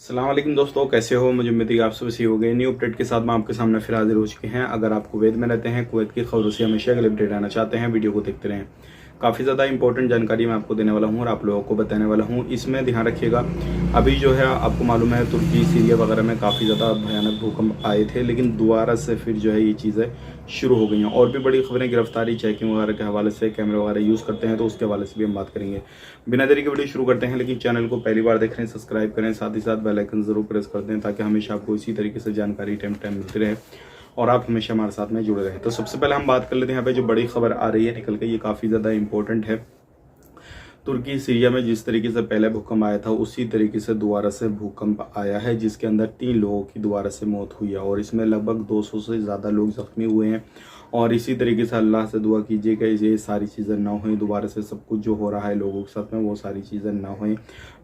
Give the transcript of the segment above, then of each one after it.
अस्सलाम वालेकुम दोस्तों, कैसे हो? मुझे उम्मीद है कि आप सब सही हो गए। न्यू अपडेट के साथ मैं आपके सामने फिर हाजिर हो चुके हैं। अगर आप कुवैत में रहते हैं, कुवैत की खबरों से हमेशा अगले अपडेट आना चाहते हैं, वीडियो को देखते रहें। काफ़ी ज़्यादा इंपॉर्टेंट जानकारी मैं आपको देने वाला हूँ और आप लोगों को बताने वाला हूँ। इसमें ध्यान रखिएगा, अभी जो है आपको मालूम है तुर्की, सीरिया वगैरह में काफ़ी ज़्यादा भयानक भूकंप आए थे, लेकिन दोबारा से फिर जो है ये चीज़ें शुरू हो गई हैं। और भी बड़ी खबरें, गिरफ्तारी, चेकिंग वगैरह के हवाले से, कैमरे वगैरह यूज़ करते हैं तो उसके हवाले से भी हम बात करेंगे। बिना देरी के वीडियो शुरू करते हैं, लेकिन चैनल को पहली बार देख रहे हैं सब्सक्राइब करें, साथ ही साथ बेल आइकन जरूर प्रेस कर दें ताकि हमेशा आपको इसी तरीके से जानकारी टाइम टाइम मिलती रहे और आप हमेशा हमारे साथ में जुड़े रहें। तो सबसे पहले हम बात कर लेते हैं यहाँ पे जो बड़ी खबर आ रही है निकल के, ये काफ़ी ज़्यादा इंपॉर्टेंट है। तुर्की सीरिया में जिस तरीके से पहले भूकंप आया था उसी तरीके से दोबारा से भूकंप आया है, जिसके अंदर 3 लोगों की दोबारा से मौत हुई है और इसमें लगभग 200 से ज़्यादा लोग जख्मी हुए हैं। और इसी तरीके से अल्लाह से दुआ कीजिए कि ये सारी चीज़ें ना हों, दोबारा से सब कुछ जो हो रहा है लोगों के साथ में वो सारी चीज़ें ना हों।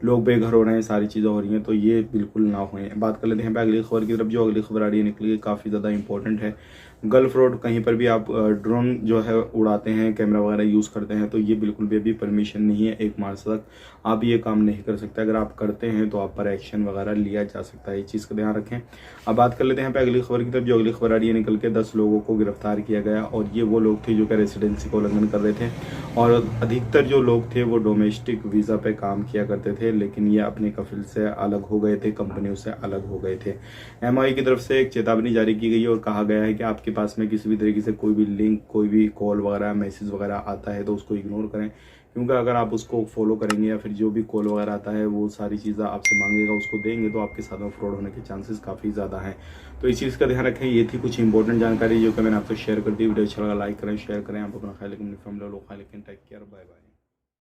लोग बेघर हो रहे हैं, सारी चीज़ें हो रही हैं, तो ये बिल्कुल ना हों। बात कर लेते हैं अगली खबर की तरफ। जो अगली खबर आ रही है निकली, काफ़ी ज़्यादा इंपॉर्टेंट है। गल्फ रोड, कहीं पर भी आप ड्रोन जो है उड़ाते हैं, कैमरा वगैरह यूज़ करते हैं, तो ये बिल्कुल भी अभी परमिशन नहीं है। 1 मार्च तक आप ये काम नहीं कर सकते। अगर आप करते हैं तो आप पर एक्शन वगैरह लिया जा सकता है, इस चीज़ का ध्यान रखें। अब बात कर लेते हैं पे अगली खबर की तरफ। जो अगली खबर आ रही है निकल के, 10 लोगों को गिरफ्तार किया गया और ये वो लोग थे जो कि रेसिडेंसी का उल्लंघन कर रहे थे और अधिकतर जो लोग थे वो डोमेस्टिक वीज़ा पे काम किया करते थे, लेकिन ये अपने कफिल से अलग हो गए थे, कंपनियों से अलग हो गए थे। एमआई की तरफ से एक चेतावनी जारी की गई है और कहा गया है कि आपके पास में किसी भी तरीके से कोई भी लिंक, कोई भी कॉल वगैरह, मैसेज वगैरह आता है तो उसको इग्नोर करें, क्योंकि अगर आप उसको फॉलो करेंगे या फिर जो भी कॉल वगैरह आता है वो सारी चीज़ें आपसे मांगेगा, उसको देंगे तो आपके साथ में फ्रॉड होने के चांसेस काफ़ी ज़्यादा हैं। तो इस चीज़ का ध्यान रखें। ये थी कुछ इंपॉर्टेंट जानकारी जो कि मैंने आपसे शेयर कर दी। वीडियो अच्छा लगा लाइक करें, शेयर करें। आप अपना ख्याल रखें, टेक केयर, बाय बाय।